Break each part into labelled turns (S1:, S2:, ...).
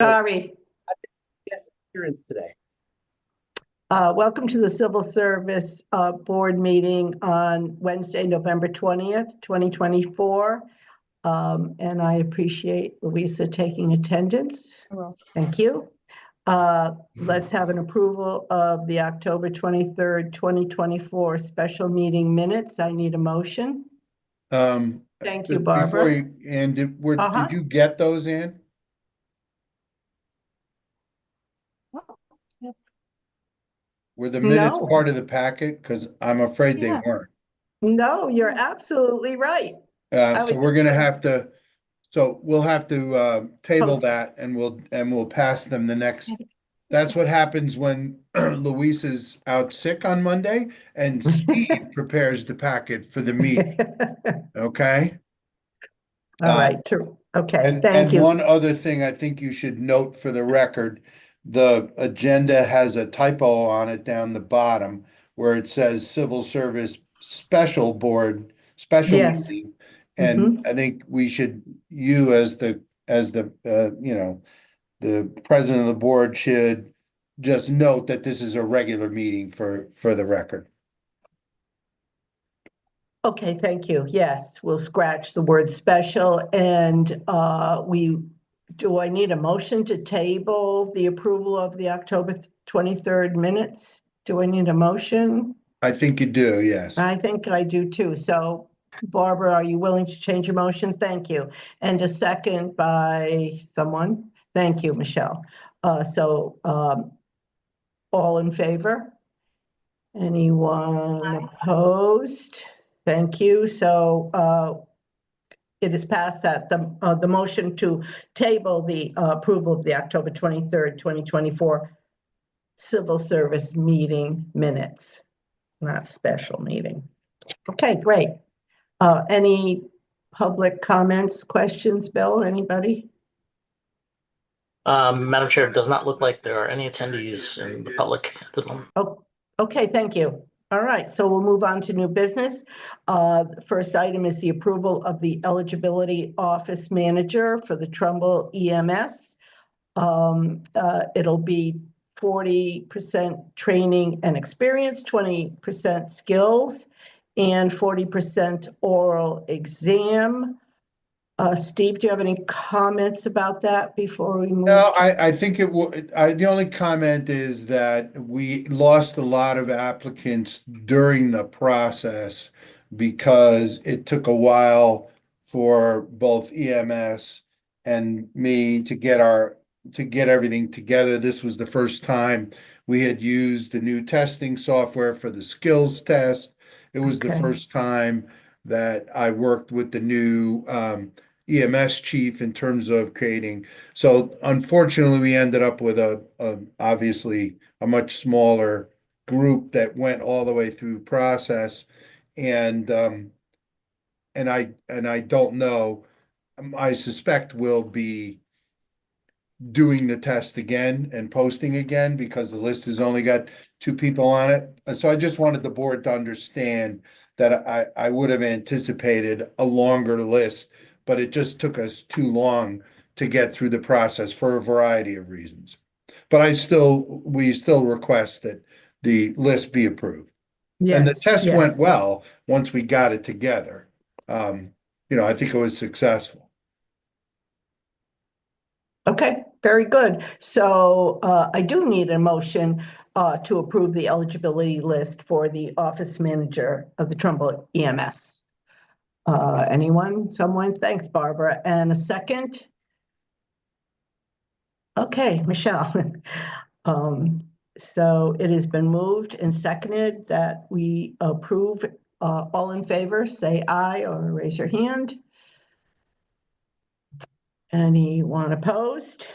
S1: Sorry.
S2: Yes, appearance today.
S1: Welcome to the Civil Service Board meeting on Wednesday, November 20th, 2024. And I appreciate Louisa taking attendance. Thank you. Let's have an approval of the October 23rd, 2024 special meeting minutes. I need a motion. Thank you, Barbara.
S3: Did you get those, Ann? Were the minutes
S1: No.
S3: part of the packet? Because I'm afraid they
S1: Yeah.
S3: weren't.
S1: No, you're absolutely right.
S3: So we're gonna have to, we'll have to table
S1: Post-
S3: that and we'll pass them the next. That's what happens when Luis is out sick on Monday and Steve prepares the packet for the meeting, okay?
S1: All right, true. Okay, thank
S3: And
S1: you.
S3: one other thing I think you should note for the record, the agenda has a typo on it down the bottom where it says Civil Service Special Board, Special
S1: Yes.
S3: Meeting. And I think you as the the president of the board should just note that this is a regular meeting for the record.
S1: Okay, thank you. Yes, we'll scratch the word special and do I need a motion to table the approval of the October 23rd minutes? Do I need a motion?
S3: I think you do, yes.
S1: I think I do too. So Barbara, are you willing to change your motion? Thank you. And a second by someone? Thank you, Michelle. All in favor? Anyone opposed? Thank you. So it is passed that the motion to table the approval of the October 23rd, 2024 Civil Service meeting minutes, not special meeting. Okay, great. Any public comments, questions, Bill, anybody?
S2: Madam Chair, it does not look like there are any attendees in the public at the moment.
S1: Oh, okay, thank you. All right, so we'll move on to new business. The first item is the approval of the eligibility office manager for the Trumbull EMS. It'll be 40% training and experience, 20% skills, and 40% oral exam. Steve, do you have any comments about that before we move?
S3: No, I think it will, the only comment is that we lost a lot of applicants during the process because it took a while for both EMS and me to get everything together. This was the first time we had used the new testing software for the skills test. It was the first time that I worked with the new EMS chief in terms of creating. So unfortunately, we ended up with obviously a much smaller group that went all the way through process. And I don't know, I suspect we'll be doing the test again and posting again because the list has only got 2 people on it. And so I just wanted the board to understand that I would have anticipated a longer list, but it just took us too long to get through the process for a variety of reasons. But we still request that the list be approved.
S1: Yes,
S3: and the test
S1: yes.
S3: went well once we got it together. I think it was successful.
S1: Okay, very good. So I do need a motion to approve the eligibility list for the office manager of the Trumbull EMS. Anyone? Someone? Thanks, Barbara. And a second? Okay, Michelle. So it has been moved and seconded that we approve. All in favor, say aye or raise your hand. Anyone opposed?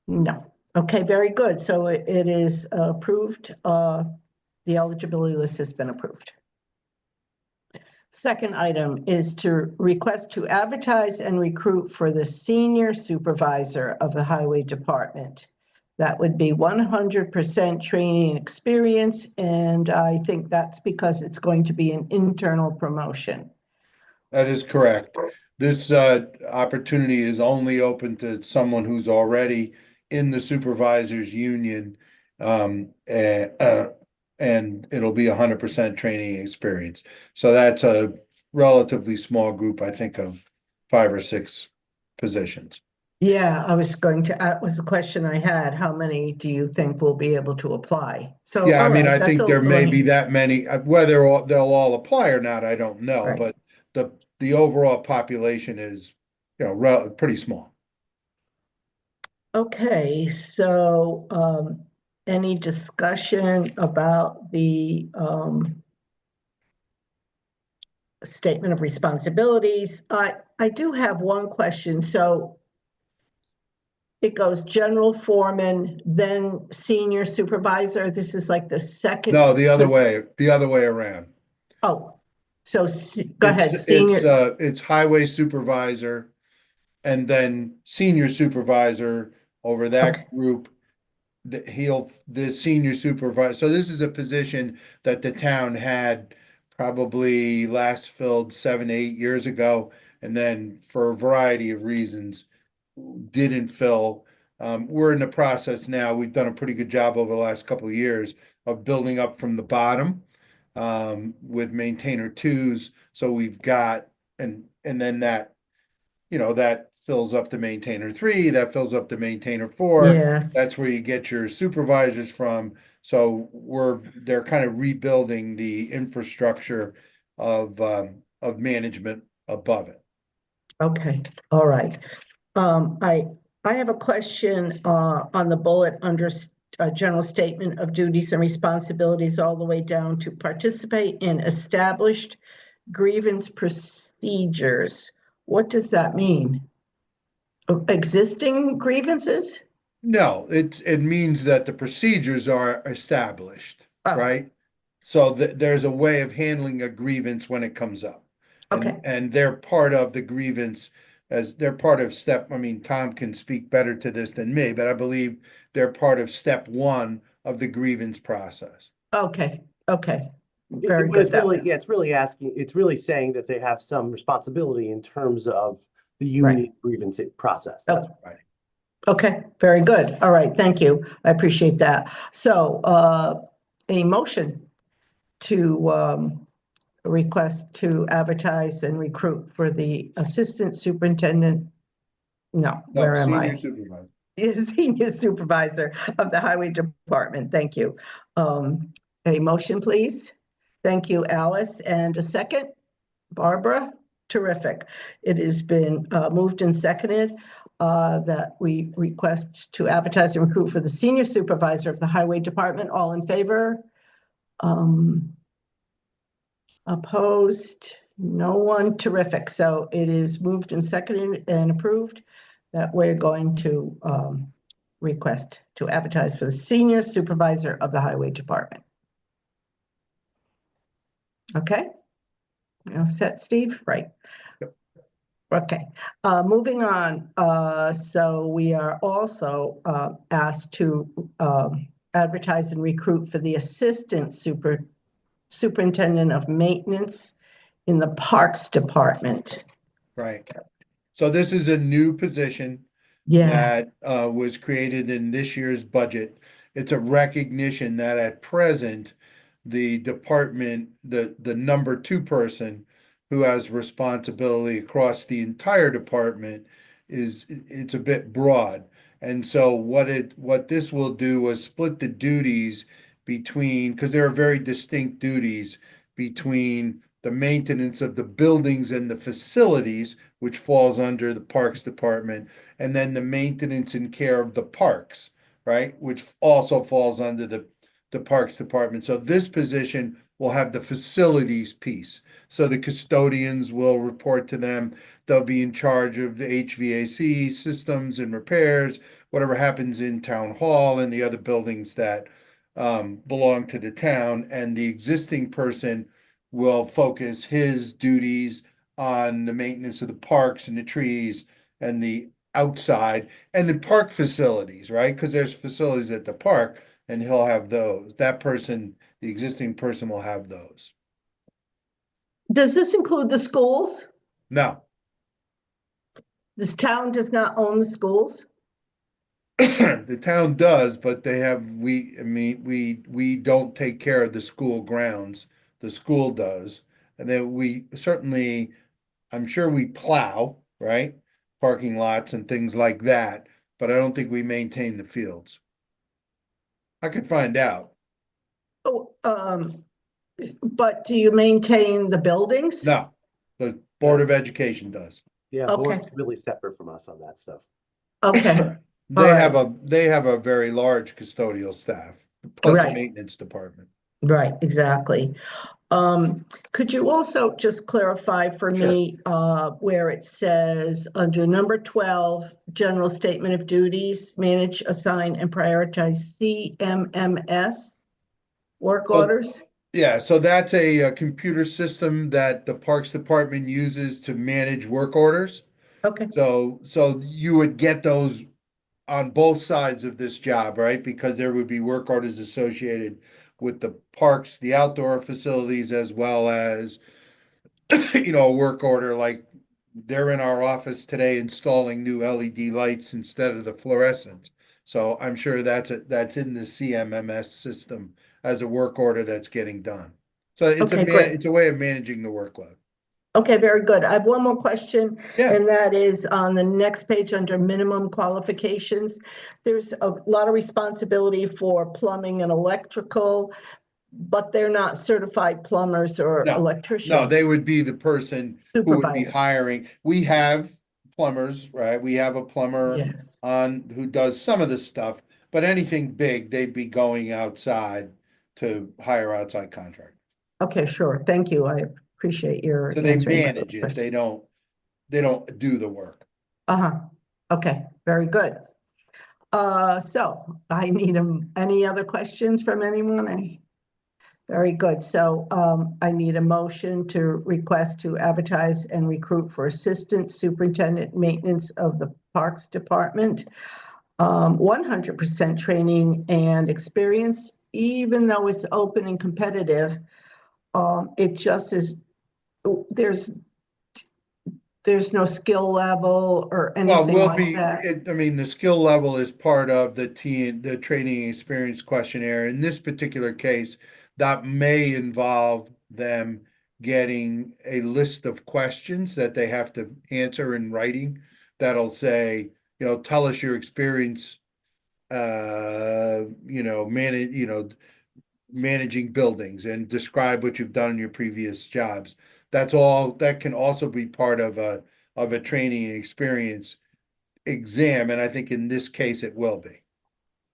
S1: No. Okay, very good. So it is approved. The eligibility list has been approved. Second item is to request to advertise and recruit for the senior supervisor of the highway department. That would be 100% training experience, and I think that's because it's going to be an internal promotion.
S3: That is correct. This opportunity is only open to someone who's already in the supervisors union. And it'll be 100% training experience. So that's a relatively small group, I think, of 5 or 6 positions.
S1: Yeah, I was going to, that was the question I had. How many do you think will be able to apply? So,
S3: Yeah, I
S1: all
S3: mean,
S1: right,
S3: I
S1: that's
S3: think
S1: a
S3: there may be
S1: little,
S3: that many, they'll all apply or not, I don't know,
S1: right.
S3: but the overall population is, pretty small.
S1: Okay, so, any discussion about the, statement of responsibilities? I do have one question. So it goes general foreman, then senior supervisor. This is like the second.
S3: No, the other way around.
S1: Oh, so go ahead,
S3: It's highway supervisor and then senior supervisor over
S1: Okay,
S3: that group. The senior supervisor, so this is a position that the town had probably last filled 7, 8 years ago, and then for a variety of reasons, didn't fill. We're in the process now. We've done a pretty good job over the last couple of years of building up from the bottom with maintainer twos. So we've got, and then that, that fills up the maintainer three, that fills up the maintainer four.
S1: yes,
S3: That's where you get your supervisors from. So they're kind of rebuilding the infrastructure of management above it.
S1: okay, all right. I have a question on the bullet under general statement of duties and responsibilities all the way down to participate in established grievance procedures. What does that mean? Existing grievances?
S3: No, it means that the procedures are established,
S1: Oh,
S3: right? So there's a way of handling a grievance when it comes up.
S1: okay.
S3: And they're part of the grievance as they're part of step, I mean, Tom can speak better to this than me, but I believe they're part of step one of the grievance process.
S1: Okay, okay. Very
S4: But
S1: good
S4: it's
S1: that
S4: really,
S1: way.
S4: yeah, it's really saying that they have some responsibility in terms of the
S1: Right.
S4: union grievance process.
S1: Oh,
S4: That's
S3: Right.
S1: okay, very good. All right, thank you. I appreciate that. So, a motion to request to advertise and recruit for the assistant superintendent. No,
S3: No,
S1: where am
S3: senior
S1: I?
S3: supervisor.
S1: Senior supervisor of the highway department. Thank you. A motion, please. Thank you, Alice. And a second, Barbara. Terrific. It has been moved and seconded that we request to advertise and recruit for the senior supervisor of the highway department. All in favor? Opposed? No one. Terrific. So it is moved and seconded and approved that we're going to request to advertise for the senior supervisor of the highway department. Okay? You all set, Steve? Right.
S3: Yep.
S1: Okay, moving on. So we are also asked to advertise and recruit for the assistant superintendent of maintenance in the Parks Department.
S3: Right. So this is a new position
S1: Yeah,
S3: that was created in this year's budget. It's a recognition that at present, the department, the number two person who has responsibility across the entire department it's a bit broad. And so what this will do is split the duties between, because there are very distinct duties between the maintenance of the buildings and the facilities, which falls under the Parks Department, and then the maintenance and care of the parks, right? Which also falls under the Parks Department. So this position will have the facilities piece. So the custodians will report to them. They'll be in charge of the HVAC systems and repairs, whatever happens in town hall and the other buildings that belong to the town. And the existing person will focus his duties on the maintenance of the parks and the trees and the outside and the park facilities, right? Because there's facilities at the park and he'll have those. That person, the existing person will have those.
S1: does this include the schools?
S3: No,
S1: This town does not own the schools?
S3: The town does, but they have, I mean, we don't take care of the school grounds. The school does. And then we certainly, I'm sure we plow, right? Parking lots and things like that, but I don't think we maintain the fields. I could find out.
S1: Oh, but do you maintain the buildings?
S3: No, the Board of Education does.
S4: Yeah,
S1: Okay.
S4: board's really separate from us on that stuff.
S1: Okay,
S3: They
S1: All
S3: have they have a very large custodial staff, plus a
S1: Right.
S3: maintenance department.
S1: right, exactly. Could you also just clarify for
S4: Sure.
S1: me, where it says under number 12, general statement of duties, manage, assign, and prioritize CMMS work
S3: So-
S1: orders?
S3: Yeah, so that's a computer system that the Parks Department uses to manage work orders.
S1: Okay,
S3: So you would get those on both sides of this job, right? Because there would be work orders associated with the parks, the outdoor facilities, as well as, a work order like they're in our office today installing new LED lights instead of the fluorescent. So I'm sure that's in the CMMS system as a work order that's getting done. So
S1: Okay, great.
S3: it's a way of managing the workload.
S1: okay, very good. I have one more question.
S3: Yeah.
S1: And that is on the next page under minimum qualifications. There's a lot of responsibility for plumbing and electrical, but they're not certified plumbers or
S3: No,
S1: electricians.
S3: No, they would be the person who would be
S1: Supervisor.
S3: hiring. We have plumbers, right? We have a plumber
S1: Yes,
S3: on who does some of the stuff, but anything big, they'd be going outside to hire outside contractors.
S1: okay, sure. Thank you. I appreciate your
S3: So they
S1: answering my
S3: manage it.
S1: question.
S3: They don't do the work.
S1: Uh-huh. Okay, very good. So I need any other questions from anyone? Very good. So I need a motion to request to advertise and recruit for Assistant Superintendent Maintenance of the Parks Department. 100% training and experience, even though it's open and competitive. It just is, there's no skill level or
S3: Well,
S1: anything
S3: we'll
S1: like
S3: be,
S1: that.
S3: I mean, the skill level is part of the training experience questionnaire. In this particular case, that may involve them getting a list of questions that they have to answer in writing. That'll say, tell us your experience, managing buildings and describe what you've done in your previous jobs. That's all, that can also be part of a training and experience exam, and I think in this case it will be.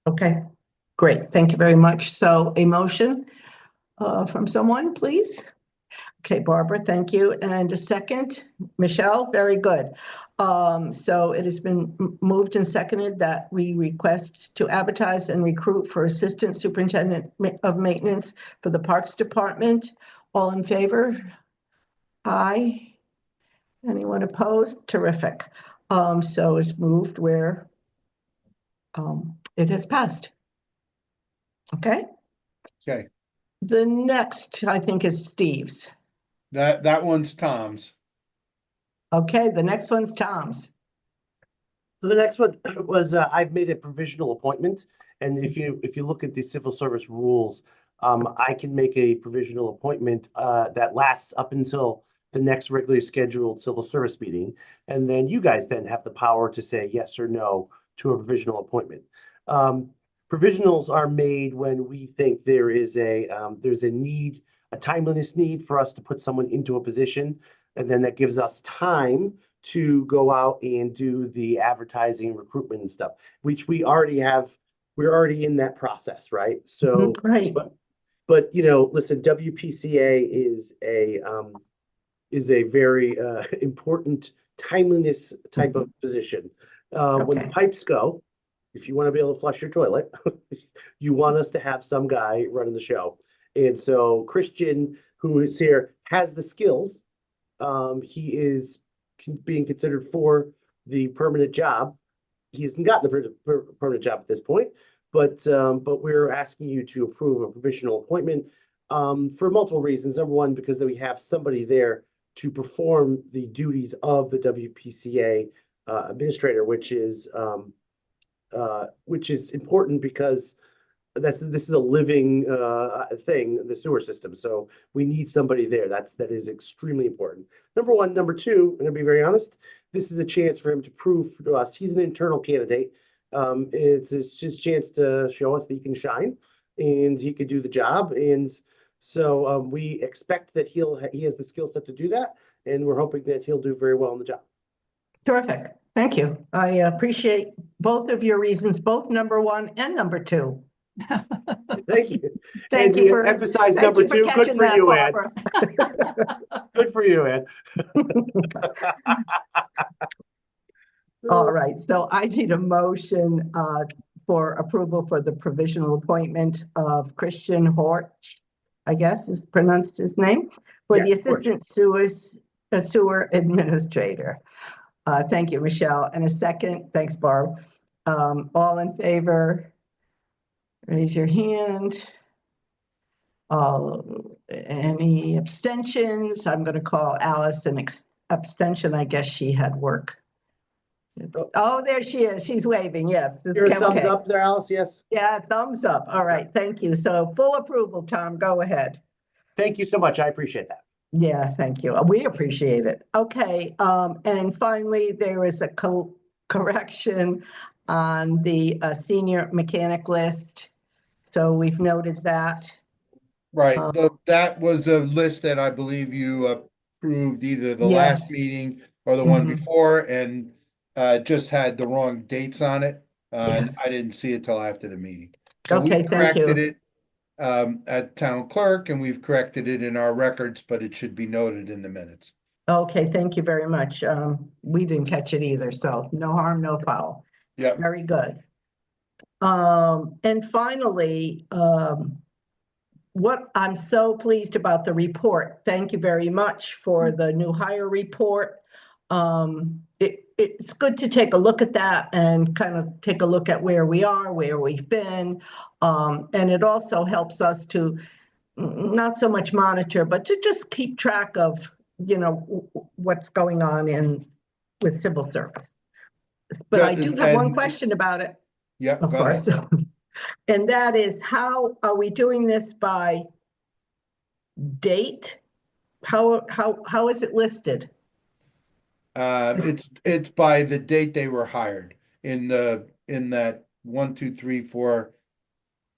S1: Okay, great. Thank you very much. So a motion from someone, please. Okay, Barbara, thank you. And a second, Michelle, very good. So it has been moved and seconded that we request to advertise and recruit for Assistant Superintendent of Maintenance for the Parks Department. All in favor? Aye. Anyone opposed? Terrific. So it's moved where it has passed. Okay,
S3: Okay,
S1: the next, I think, is Steve's.
S3: that one's Tom's.
S1: Okay, the next one's Tom's.
S4: So the next one was, I've made a provisional appointment, and if you look at the civil service rules, I can make a provisional appointment, that lasts up until the next regularly scheduled civil service meeting. And then you guys then have the power to say yes or no to a provisional appointment. Provisionals are made when we think there's a need, a timeliness need for us to put someone into a position. And then that gives us time to go out and do the advertising, recruitment and stuff, which we already have. We're already in that process, right? So,
S1: Right,
S4: but listen, WPCA is a very important timeliness type of position. When the
S1: Okay.
S4: pipes go, if you want to be able to flush your toilet, you want us to have some guy running the show. And so Christian, who is here, has the skills. He is being considered for the permanent job. He hasn't gotten the permanent job at this point, but we're asking you to approve a provisional appointment for multiple reasons. Number one, because we have somebody there to perform the duties of the WPCA administrator, which is important because this is a living thing, the sewer system. So we need somebody there. That is extremely important. Number one. Number two, I'm gonna be very honest, this is a chance for him to prove to us he's an internal candidate. It's his chance to show us that he can shine and he could do the job. And so we expect that he has the skill set to do that, and we're hoping that he'll do very well in the job.
S1: Terrific. Thank you. I appreciate both of your reasons, both number one and number two.
S4: Thank you.
S1: Thank
S4: And
S1: you
S4: we
S1: for
S4: emphasize
S1: thank
S4: number
S1: you for
S4: two. Good
S1: catching
S4: for
S1: that,
S4: you, Ed.
S1: Barbara.
S4: Good for you, Ed.
S1: All right, so I need a motion for approval for the provisional appointment of Christian Hort, I guess is pronounced his name, for the
S4: Yes, Hort.
S1: Assistant Sewer Administrator. Thank you, Michelle. And a second, thanks, Barb. All in favor, raise your hand. Any abstentions? I'm going to call Alice an abstention. I guess she had work. Oh, there she is. She's waving. Yes.
S4: Your thumbs
S1: Okay.
S4: up there, Alice. Yes.
S1: Yeah, thumbs up. All right. Thank you. So full approval, Tom. Go ahead.
S4: Thank you so much. I appreciate that.
S1: Yeah, thank you. We appreciate it. Okay. And finally, there is a correction on the senior mechanic list. So we've noted that.
S3: Right, that was a list that I believe you approved either the last
S1: Yes.
S3: meeting or the one
S1: Mhm.
S3: before, and just had the wrong dates on it. And
S1: Yes.
S3: I didn't see it till after the meeting. So
S1: Okay,
S3: we
S1: thank you.
S3: corrected it at town clerk, and we've corrected it in our records, but it should be noted in the minutes.
S1: Okay, thank you very much. We didn't catch it either, so no harm, no foul.
S3: Yeah,
S1: Very good. And finally, what I'm so pleased about the report. Thank you very much for the new hire report. It's good to take a look at that and kind of take a look at where we are, where we've been. And it also helps us to not so much monitor, but to just keep track of, what's going on with civil service. But I do have one
S3: And-
S1: question about it.
S3: yeah,
S1: Of
S3: go
S1: course.
S3: ahead.
S1: And that is, how are we doing this by date? How is it listed?
S3: It's by the date they were hired in that 1, 2, 3, 4,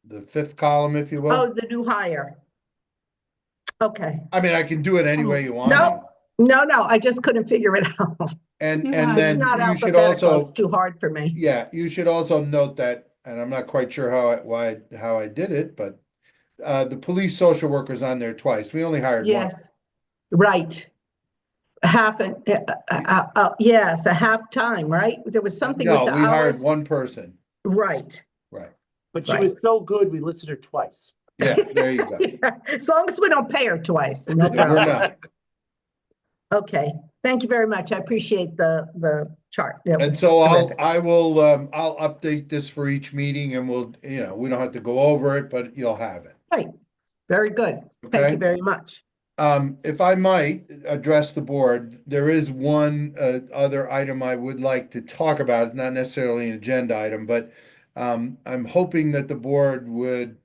S3: the fifth column, if you will.
S1: Oh, the new hire. Okay.
S3: I mean, I can do it any way you want.
S1: No, I just couldn't figure it out.
S3: And
S1: It's
S3: then
S1: not
S3: you should
S1: alphabetical.
S3: also,
S1: It's too hard for me.
S3: yeah, you should also note that, and I'm not quite sure how I did it, but the police social worker's on there twice. We only hired one.
S1: Yes, right. Yes, a half time, right? There was something with
S3: No,
S1: the
S3: we hired
S1: hours.
S3: one person.
S1: Right.
S3: Right.
S4: But she was so good, we listed her twice.
S3: Yeah, there you go.
S1: As long as we don't pay her twice. No
S3: Yeah, we're
S1: problem.
S3: not.
S1: Okay, thank you very much. I appreciate the chart. That
S3: And
S1: was
S3: so
S1: terrific.
S3: I'll update this for each meeting, and we'll, we don't have to go over it, but you'll have it.
S1: Right, very good. Thank
S3: Okay.
S1: you very much.
S3: If I might address the board, there is one other item I would like to talk about. It's not necessarily an agenda item, but I'm hoping that the board would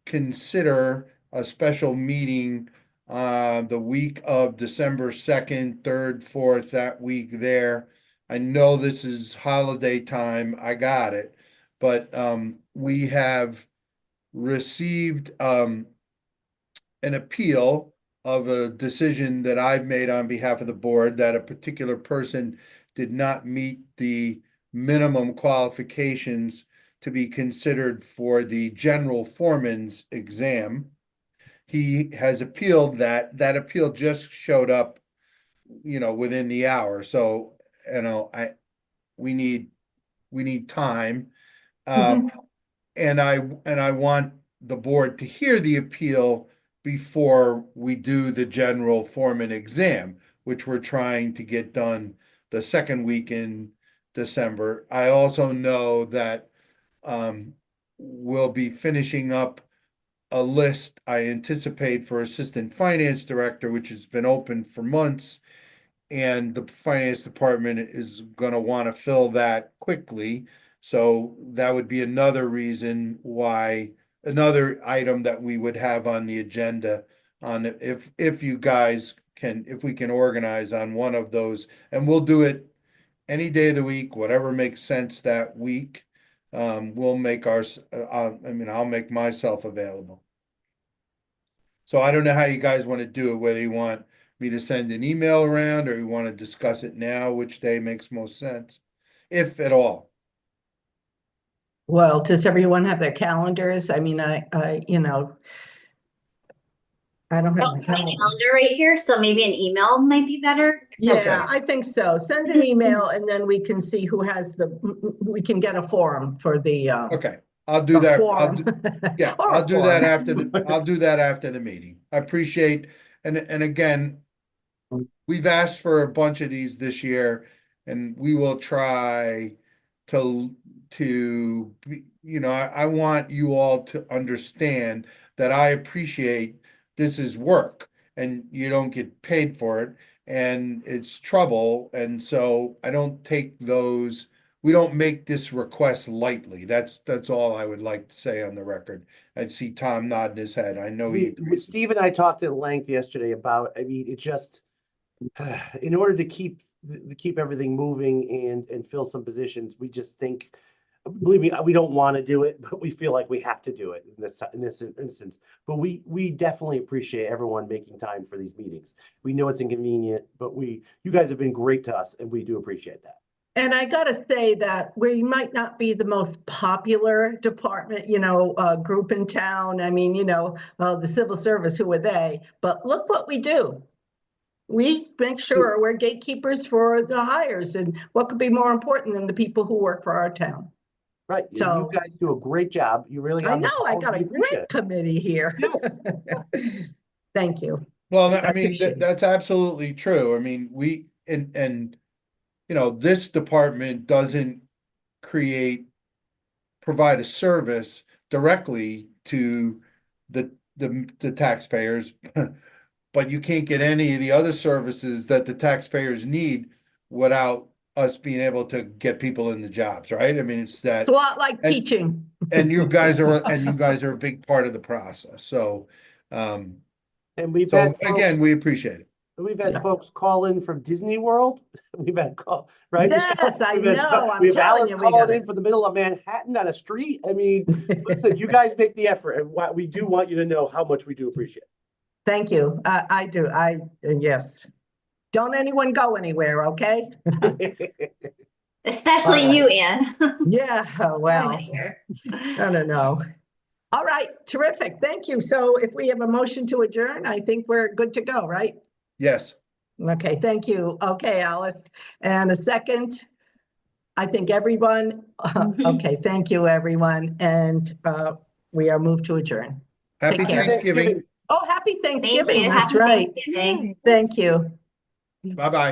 S3: consider a special meeting the week of December 2nd, 3rd, 4th, that week there. I know this is holiday time, I got it, but we have received an appeal of a decision that I've made on behalf of the board that a particular person did not meet the minimum qualifications to be considered for the general foreman's exam. He has appealed that. That appeal just showed up, within the hour. So, we need time. And I want the board to hear the appeal before we do the general foreman exam, which we're trying to get done the second week in December. I also know that we'll be finishing up a list I anticipate for assistant finance director, which has been open for months. and the finance department is gonna wanna fill that quickly. So that would be another reason why, another item that we would have on the agenda on if you guys can, if we can organize on one of those, and we'll do it any day of the week, whatever makes sense that week. We'll make I'll make myself available. So I don't know how you guys want to do it, whether you want me to send an email around or you want to discuss it now, which day makes most sense, if at all.
S1: Well, does everyone have their calendars? I mean, I I don't
S5: I
S1: have
S5: don't
S1: my
S5: have my
S1: calendar.
S5: calendar right here, so maybe an email might be better.
S1: Yeah, I think so. Send an email and then we can see who has we can get a forum for the
S3: Okay, I'll do
S1: the
S3: that.
S1: quorum.
S3: Yeah,
S1: Or a
S3: I'll do that
S1: quorum.
S3: I'll do that after the meeting. I appreciate, and again, we've asked for a bunch of these this year, and we will try to I want you all to understand that I appreciate this is work and you don't get paid for it and it's trouble. And so I don't take we don't make this request lightly. That's all I would like to say on the record. I see Tom nodding his head. I know he agrees.
S4: Steve and I talked at length yesterday about, I mean, it just, in order to keep everything moving and fill some positions, we just think, believe me, we don't want to do it, but we feel like we have to do it in this instance. But we definitely appreciate everyone making time for these meetings. We know it's inconvenient, but you guys have been great to us and we do appreciate that.
S1: And I gotta say that we might not be the most popular department, group in town. I mean, the civil service, who are they? But look what we do. We make sure we're gatekeepers for the hires, and what could be more important than the people who work for our town?
S4: Right.
S1: So-
S4: You guys do a great job. You really
S1: I
S4: are.
S1: know, I got a great committee here.
S4: Yes.
S1: Thank you.
S3: Well,
S1: I
S3: I mean,
S1: appreciate it.
S3: that's absolutely true. I mean, this department doesn't provide a service directly to the taxpayers, but you can't get any of the other services that the taxpayers need without us being able to get people in the jobs, right? I mean, it's that.
S1: It's a lot like
S3: And-
S1: teaching.
S3: And you guys are a big part of the process. So,
S4: And we've
S3: so
S4: had
S3: again,
S4: folks-
S3: we appreciate it.
S4: We've had
S1: Yeah.
S4: folks call in from Disney World. We've had right?
S1: Yes, I
S4: We've had-
S1: know. I'm
S4: We have
S1: telling
S4: Alice
S1: you, we
S4: calling
S1: got
S4: in from the middle of Manhattan on a street. I mean, listen, you guys make the effort, and we do want you to know how much we do appreciate
S1: Thank you. I do. Yes. Don't anyone go anywhere, okay?
S4: it.
S5: Especially
S1: All
S5: you, Ann.
S1: Yeah, well,
S5: Here.
S1: I don't know. All right, terrific. Thank you. So if we have a motion to adjourn, I think we're good to go, right?
S3: Yes.
S1: Okay, thank you. Okay, Alice. And a second? I think everyone, okay, thank you, everyone. And we are moved to adjourn.
S3: Happy
S1: Take care.
S3: Thanksgiving.
S1: Oh, happy
S5: Thank
S1: Thanksgiving.
S5: you.
S1: That's
S5: Happy
S1: right.
S5: Thanksgiving.
S1: Thank you.
S3: Bye-bye.